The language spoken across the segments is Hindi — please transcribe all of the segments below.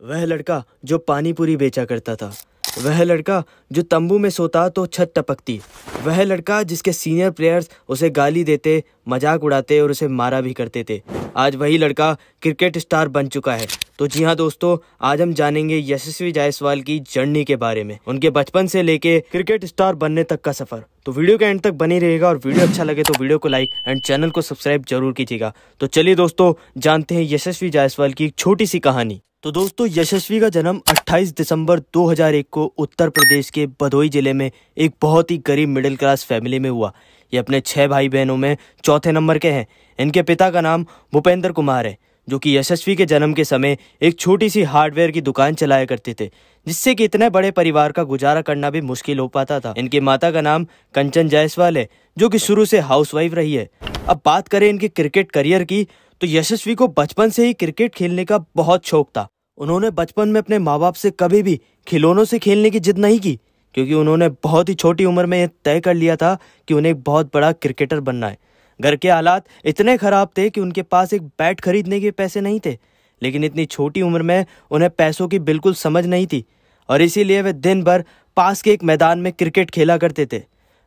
वह लड़का जो पानी पूरी बेचा करता था, वह लड़का जो तंबू में सोता तो छत टपकती, वह लड़का जिसके सीनियर प्लेयर्स उसे गाली देते, मजाक उड़ाते और उसे मारा भी करते थे, आज वही लड़का क्रिकेट स्टार बन चुका है। तो जी हाँ दोस्तों, आज हम जानेंगे यशस्वी जायसवाल की जर्नी के बारे में, उनके बचपन से लेके क्रिकेट स्टार बनने तक का सफर। तो वीडियो के एंड तक बनी रहेगा और वीडियो अच्छा लगे तो वीडियो को लाइक एंड चैनल को सब्सक्राइब जरूर कीजिएगा। तो चलिए दोस्तों, जानते हैं यशस्वी जायसवाल की एक छोटी सी कहानी। तो दोस्तों, यशस्वी का जन्म 28 दिसंबर 2001 को उत्तर प्रदेश के भदोही जिले में एक बहुत ही गरीब मिडिल क्लास फैमिली में हुआ। ये अपने 6 भाई बहनों में चौथे नंबर के हैं। इनके पिता का नाम भूपेंद्र कुमार है, जो कि यशस्वी के जन्म के समय एक छोटी सी हार्डवेयर की दुकान चलाया करते थे, जिससे कि इतने बड़े परिवार का गुजारा करना भी मुश्किल हो पाता था। इनकी माता का नाम कंचन जायसवाल है, जो कि शुरू से हाउसवाइफ रही है। अब बात करें इनके क्रिकेट करियर की, तो यशस्वी को बचपन से ही क्रिकेट खेलने का बहुत शौक था। उन्होंने बचपन में अपने माँ बाप से कभी भी खिलौनों से खेलने की जिद नहीं की, क्योंकि उन्होंने बहुत ही छोटी उम्र में यह तय कर लिया था कि उन्हें एक बहुत बड़ा क्रिकेटर बनना है। घर के हालात इतने खराब थे कि उनके पास एक बैट खरीदने के पैसे नहीं थे, लेकिन इतनी छोटी उम्र में उन्हें पैसों की बिल्कुल समझ नहीं थी और इसीलिए वे दिन भर पास के एक मैदान में क्रिकेट खेला करते थे।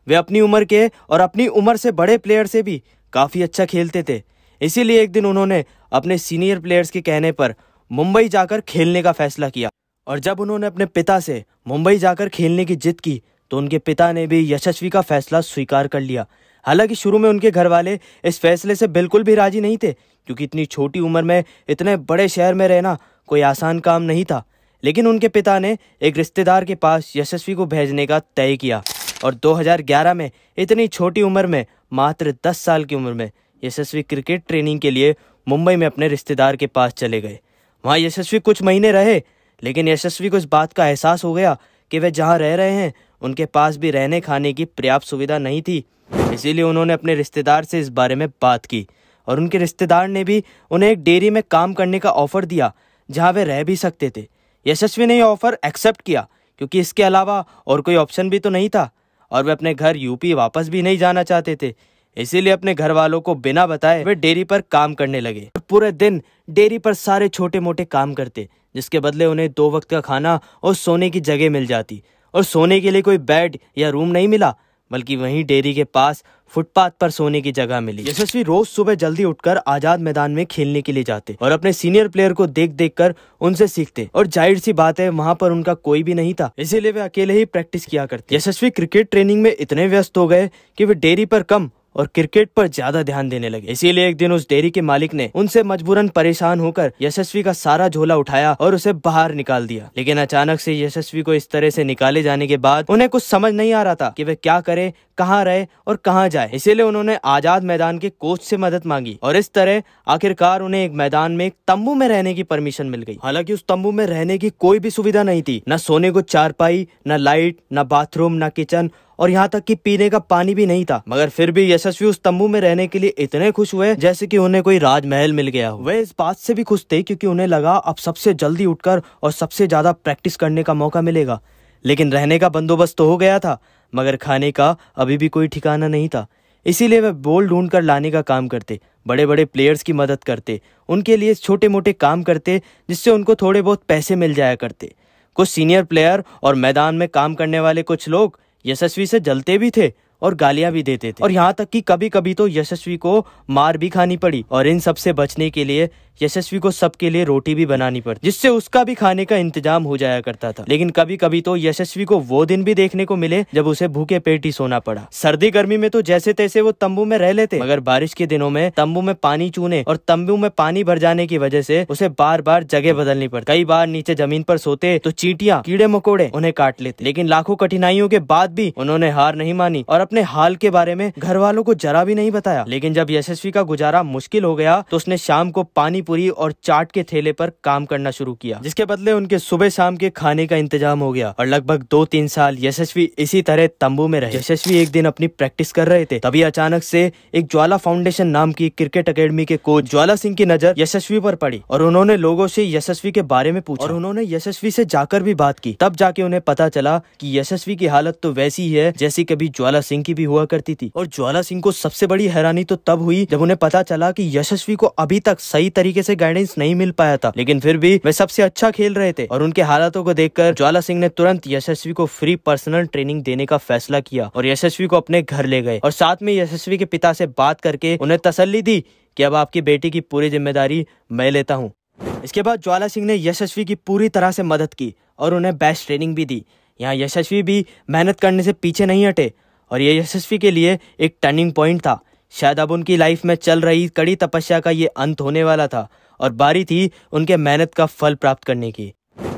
वे अपनी उम्र के और अपनी उम्र से बड़े प्लेयर से भी काफ़ी अच्छा खेलते थे। इसीलिए एक दिन उन्होंने अपने सीनियर प्लेयर्स के कहने पर मुंबई जाकर खेलने का फैसला किया। और जब उन्होंने अपने पिता से मुंबई जाकर खेलने की जिद की, तो उनके पिता ने भी यशस्वी का फैसला स्वीकार कर लिया। हालांकि शुरू में उनके घर वाले इस फैसले से बिल्कुल भी राजी नहीं थे, क्योंकि इतनी छोटी उम्र में इतने बड़े शहर में रहना कोई आसान काम नहीं था। लेकिन उनके पिता ने एक रिश्तेदार के पास यशस्वी को भेजने का तय किया और 2011 में इतनी छोटी उम्र में, मात्र 10 साल की उम्र में, यशस्वी क्रिकेट ट्रेनिंग के लिए मुंबई में अपने रिश्तेदार के पास चले गए। वहाँ यशस्वी कुछ महीने रहे, लेकिन यशस्वी को इस बात का एहसास हो गया कि वे जहाँ रह रहे हैं उनके पास भी रहने खाने की पर्याप्त सुविधा नहीं थी। इसीलिए उन्होंने अपने रिश्तेदार से इस बारे में बात की और उनके रिश्तेदार ने भी उन्हें एक डेयरी में काम करने का ऑफर दिया, जहाँ वे रह भी सकते थे। यशस्वी ने यह ऑफर एक्सेप्ट किया, क्योंकि इसके अलावा और कोई ऑप्शन भी तो नहीं था और वे अपने घर यूपी वापस भी नहीं जाना चाहते थे। इसीलिए अपने घर वालों को बिना बताए वे डेयरी पर काम करने लगे। पूरे दिन डेयरी पर सारे छोटे मोटे काम करते, जिसके बदले उन्हें 2 वक्त का खाना और सोने की जगह मिल जाती। और सोने के लिए कोई बेड या रूम नहीं मिला, बल्कि वहीं डेयरी के पास फुटपाथ पर सोने की जगह मिली। यशस्वी रोज सुबह जल्दी उठकर आजाद मैदान में खेलने के लिए जाते और अपने सीनियर प्लेयर को देख देख कर उनसे सीखते। और जाहिर सी बात है, वहां पर उनका कोई भी नहीं था, इसीलिए वे अकेले ही प्रैक्टिस किया करते। यशस्वी क्रिकेट ट्रेनिंग में इतने व्यस्त हो गए कि वे डेयरी पर कम और क्रिकेट पर ज्यादा ध्यान देने लगे। इसीलिए एक दिन उस डेयरी के मालिक ने उनसे मजबूरन परेशान होकर यशस्वी का सारा झोला उठाया और उसे बाहर निकाल दिया। लेकिन अचानक से यशस्वी को इस तरह से निकाले जाने के बाद उन्हें कुछ समझ नहीं आ रहा था कि वे क्या करे, कहाँ रहे और कहाँ जाए। इसीलिए उन्होंने आजाद मैदान के कोच से मदद मांगी और इस तरह आखिरकार उन्हें एक मैदान में एक तंबू में रहने की परमिशन मिल गई। हालांकि उस तंबू में रहने की कोई भी सुविधा नहीं थी, न सोने को चारपाई, न लाइट, न बाथरूम, न किचन और यहाँ तक कि पीने का पानी भी नहीं था। मगर फिर भी यशस्वी उस तंबू में रहने के लिए इतने खुश हुए जैसे कि उन्हें कोई राजमहल मिल गया हो। वे इस बात से भी खुश थे क्योंकि उन्हें लगा अब सबसे जल्दी उठकर और सबसे ज्यादा प्रैक्टिस करने का मौका मिलेगा। लेकिन रहने का बंदोबस्त तो हो गया था, मगर खाने का अभी भी कोई ठिकाना नहीं था। इसीलिए वे बोल ढूंढ कर लाने का काम करते, बड़े बड़े प्लेयर्स की मदद करते, उनके लिए छोटे मोटे काम करते, जिससे उनको थोड़े बहुत पैसे मिल जाया करते। कुछ सीनियर प्लेयर और मैदान में काम करने वाले कुछ लोग यशस्वी से जलते भी थे और गालियां भी देते थे और यहाँ तक कि कभी कभी तो यशस्वी को मार भी खानी पड़ी। और इन सब से बचने के लिए यशस्वी को सबके लिए रोटी भी बनानी पड़ती, जिससे उसका भी खाने का इंतजाम हो जाया करता था। लेकिन कभी कभी तो यशस्वी को वो दिन भी देखने को मिले जब उसे भूखे पेट ही सोना पड़ा। सर्दी गर्मी में तो जैसे तैसे वो तंबू में रह लेते, मगर बारिश के दिनों में तंबू में पानी चूने और तंबू में पानी भर जाने की वजह से उसे बार बार जगह बदलनी पड़ती। कई बार नीचे जमीन पर सोते तो चींटियां, कीड़े मकोड़े उन्हें काट लेते। लेकिन लाखों कठिनाइयों के बाद भी उन्होंने हार नहीं मानी और अपने हाल के बारे में घर वालों को जरा भी नहीं बताया। लेकिन जब यशस्वी का गुजारा मुश्किल हो गया तो उसने शाम को पानी पूरी और चाट के ठेले पर काम करना शुरू किया, जिसके बदले उनके सुबह शाम के खाने का इंतजाम हो गया। और लगभग 2-3 साल यशस्वी इसी तरह तंबू में रहे। यशस्वी एक दिन अपनी प्रैक्टिस कर रहे थे, तभी अचानक से एक ज्वाला फाउंडेशन नाम की क्रिकेट एकेडमी के कोच ज्वाला सिंह की नजर यशस्वी पर पड़ी और उन्होंने लोगों से यशस्वी के बारे में पूछा और उन्होंने यशस्वी से जाकर भी बात की। तब जाके उन्हें पता चला कि यशस्वी की हालत तो वैसी ही है जैसी कभी ज्वाला सिंह की भी हुआ करती थी। और ज्वाला सिंह को सबसे बड़ी हैरानी तो तब हुई जब उन्हें पता चला कि यशस्वी को अभी तक सही तरीके तरीके से गाइडेंस नहीं मिल पाया था, लेकिन फिर भी वे सबसे अच्छा खेल रहे थे। और उनके हालातों को देखकर ज्वाला सिंह ने तुरंत यशस्वी को फ्री पर्सनल ट्रेनिंग देने का फैसला किया और यशस्वी को अपने घर ले गए और साथ में यशस्वी के पिता से बात करके उन्हें तसल्ली दी कि अब आपकी बेटी की पूरी जिम्मेदारी मैं लेता हूँ। इसके बाद ज्वाला सिंह ने यशस्वी की पूरी तरह से मदद की और उन्हें बेस्ट ट्रेनिंग भी दी। यहाँ यशस्वी भी मेहनत करने से पीछे नहीं हटे और ये यशस्वी के लिए एक टर्निंग पॉइंट था। शायद अब उनकी लाइफ में चल रही कड़ी तपस्या का ये अंत होने वाला था और बारी थी उनके मेहनत का फल प्राप्त करने की।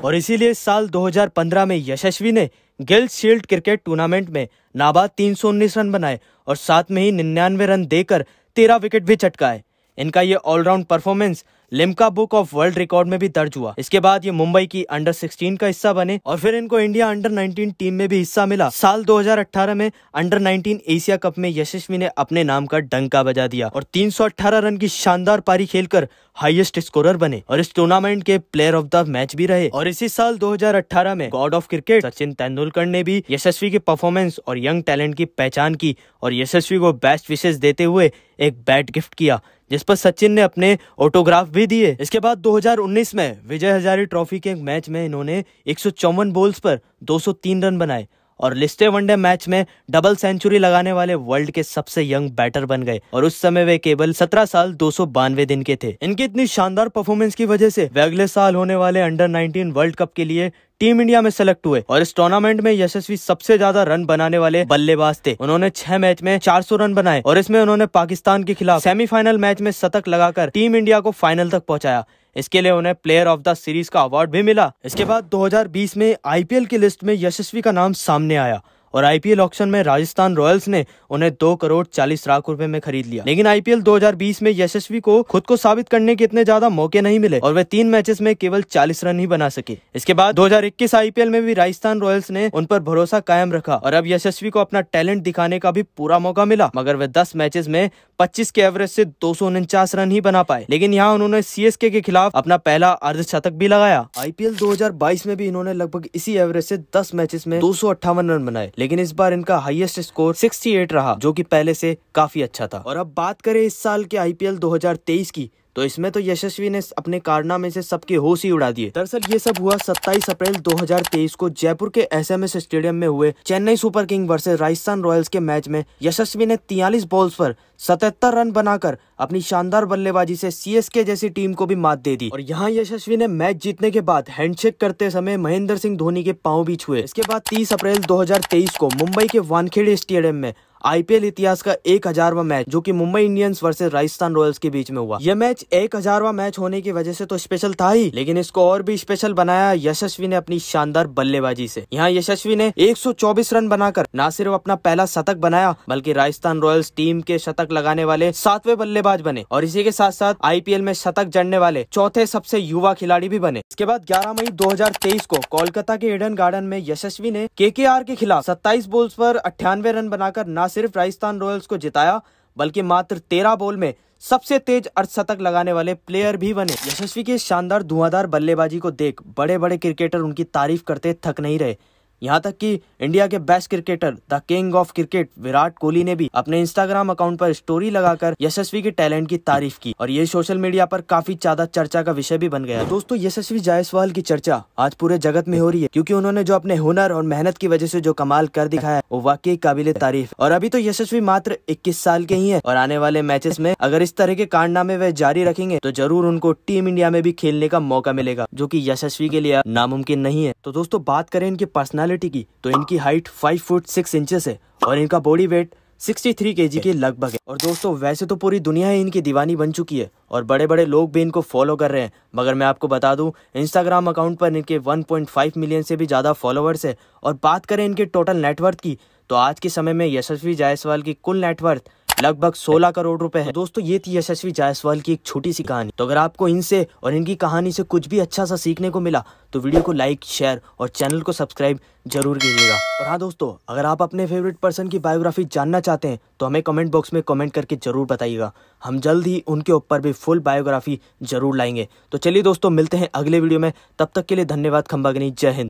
और इसीलिए साल 2015 में यशस्वी ने गिल्ड शील्ड क्रिकेट टूर्नामेंट में नाबाद 319 रन बनाए और साथ में ही 99 रन देकर 13 विकेट भी चटकाए। इनका ये allround performance Limca book of world record में भी दर्ज हुआ। इसके बाद ये मुंबई की अंडर 16 का हिस्सा बने और फिर इनको इंडिया अंडर 19 टीम में भी हिस्सा मिला। साल 2018 में अंडर 19 एशिया कप में यशस्वी ने अपने नाम का डंका बजा दिया और 318 रन की शानदार पारी खेलकर हाईएस्ट स्कोरर बने और इस टूर्नामेंट के प्लेयर ऑफ द मैच भी रहे। और इसी साल 2018 में God of cricket Sachin Tendulkar ने भी यशस्वी के परफॉर्मेंस और यंग टैलेंट की पहचान की और यशस्वी को बेस्ट विशेष देते हुए एक बैट गिफ्ट किया, जिस पर सचिन ने अपने ऑटोग्राफ भी दिए। इसके बाद 2019 में विजय हजारे ट्रॉफी के एक मैच में इन्होंने 154 बॉल्स पर 203 रन बनाए और लिस्टे वनडे मैच में डबल सेंचुरी लगाने वाले वर्ल्ड के सबसे यंग बैटर बन गए और उस समय वे केवल 17 साल 292 दिन के थे। इनकी इतनी शानदार परफॉर्मेंस की वजह से वे अगले साल होने वाले अंडर 19 वर्ल्ड कप के लिए टीम इंडिया में सेलेक्ट हुए और इस टूर्नामेंट में यशस्वी सबसे ज्यादा रन बनाने वाले बल्लेबाज थे। उन्होंने 6 मैच में 400 रन बनाए और इसमें उन्होंने पाकिस्तान के खिलाफ सेमीफाइनल मैच में शतक लगाकर टीम इंडिया को फाइनल तक पहुंचाया। इसके लिए उन्हें प्लेयर ऑफ द सीरीज का अवार्ड भी मिला। इसके बाद 2020 में आईपीएल की लिस्ट में यशस्वी का नाम सामने आया और आईपीएल ऑक्शन में राजस्थान रॉयल्स ने उन्हें 2 करोड़ 40 लाख रुपए में खरीद लिया। लेकिन आईपीएल 2020 में यशस्वी को खुद को साबित करने के इतने ज्यादा मौके नहीं मिले और वे 3 मैचेस में केवल 40 रन ही बना सके। इसके बाद 2021 आईपीएल में भी राजस्थान रॉयल्स ने उन पर भरोसा कायम रखा और अब यशस्वी को अपना टैलेंट दिखाने का भी पूरा मौका मिला, मगर वे 10 मैचेस में 25 के एवरेज से 249 रन ही बना पाए। लेकिन यहाँ उन्होंने सीएसके के खिलाफ अपना पहला अर्धशतक भी लगाया। आईपीएल 2022 में भी इन्होंने लगभग इसी एवरेज से 10 मैचेस में 258 रन बनाए, लेकिन इस बार इनका हाईएस्ट स्कोर 68 रहा, जो कि पहले से काफी अच्छा था। और अब बात करें इस साल के आईपीएल 2023 की, तो इसमें तो यशस्वी ने अपने कारनामे से सबके होश ही उड़ा दिए। दरअसल ये सब हुआ 27 अप्रैल 2023 को जयपुर के एसएमएस स्टेडियम में हुए Chennai super king versus Rajasthan Royals के मैच में यशस्वी ने 43 बॉल्स पर 77 रन बनाकर अपनी शानदार बल्लेबाजी से सीएसके जैसी टीम को भी मात दे दी। और यहाँ यशस्वी ने मैच जीतने के बाद हैंडशेक करते समय महेंद्र सिंह धोनी के पांव भी छुए। इसके बाद 30 अप्रैल 2023 को मुंबई के वानखेड़े स्टेडियम में आईपीएल इतिहास का 1000वां मैच, जो कि Mumbai Indians versus Rajasthan Royals के बीच में हुआ। यह मैच 1000वां मैच होने की वजह से तो स्पेशल था ही, लेकिन इसको और भी स्पेशल बनाया यशस्वी ने अपनी शानदार बल्लेबाजी से। यहाँ यशस्वी ने 124 रन बनाकर न सिर्फ अपना पहला शतक बनाया, बल्कि राजस्थान रॉयल्स टीम के शतक लगाने वाले 7वें बल्लेबाज बने और इसी के साथ साथ आईपीएल में शतक जड़ने वाले 4थे सबसे युवा खिलाड़ी भी बने। इसके बाद 11 मई 2023 को कोलकाता के ईडन गार्डन में यशस्वी ने केकेआर के खिलाफ 27 बॉल्स पर 98 रन बनाकर न सिर्फ राजस्थान रॉयल्स को जिताया, बल्कि मात्र 13 बॉल में सबसे तेज अर्धशतक लगाने वाले प्लेयर भी बने। यशस्वी की शानदार धुआंधार बल्लेबाजी को देख बड़े बड़े क्रिकेटर उनकी तारीफ करते थक नहीं रहे। यहाँ तक कि इंडिया के best cricketer the king of cricket Virat Kohli ने भी अपने इंस्टाग्राम अकाउंट पर स्टोरी लगाकर यशस्वी के टैलेंट की तारीफ की और ये सोशल मीडिया पर काफी ज्यादा चर्चा का विषय भी बन गया। दोस्तों, यशस्वी जायसवाल की चर्चा आज पूरे जगत में हो रही है, क्योंकि उन्होंने जो अपने हुनर और मेहनत की वजह से जो कमाल कर दिखाया वो वाकई काबिले तारीफ। और अभी तो यशस्वी मात्र 21 साल के ही है और आने वाले मैचेस में अगर इस तरह के कारनामे वे जारी रखेंगे तो जरूर उनको टीम इंडिया में भी खेलने का मौका मिलेगा, जो कि यशस्वी के लिए नामुमकिन नहीं है। तो दोस्तों, बात करें इनकी पर्सनालिटी की, तो इनकी हाइट 5 फुट 6 इंचेस है और इनका बॉडी वेट 63 kg के लगभग है। और दोस्तों, वैसे तो पूरी दुनिया ही इनकी दीवानी बन चुकी है और बड़े बड़े लोग भी इनको फॉलो कर रहे हैं, मगर मैं आपको बता दूं इंस्टाग्राम अकाउंट पर इनके 1.5 मिलियन से भी ज्यादा फॉलोअर्स है। और बात करें इनके टोटल नेटवर्थ की, तो आज के समय में यशस्वी जायसवाल की कुल नेटवर्थ लगभग 16 करोड़ रुपए है। दोस्तों, ये थी यशस्वी जायसवाल की एक छोटी सी कहानी। तो अगर आपको इनसे और इनकी कहानी से कुछ भी अच्छा सा सीखने को मिला तो वीडियो को लाइक, शेयर और चैनल को सब्सक्राइब जरूर कीजिएगा। और हाँ दोस्तों, अगर आप अपने फेवरेट पर्सन की बायोग्राफी जानना चाहते हैं तो हमें कमेंट बॉक्स में कमेंट करके जरूर बताइएगा। हम जल्द ही उनके ऊपर भी फुल बायोग्राफी जरूर लाएंगे। तो चलिए दोस्तों, मिलते हैं अगले वीडियो में। तब तक के लिए धन्यवाद। खंबागनी। जय हिंद।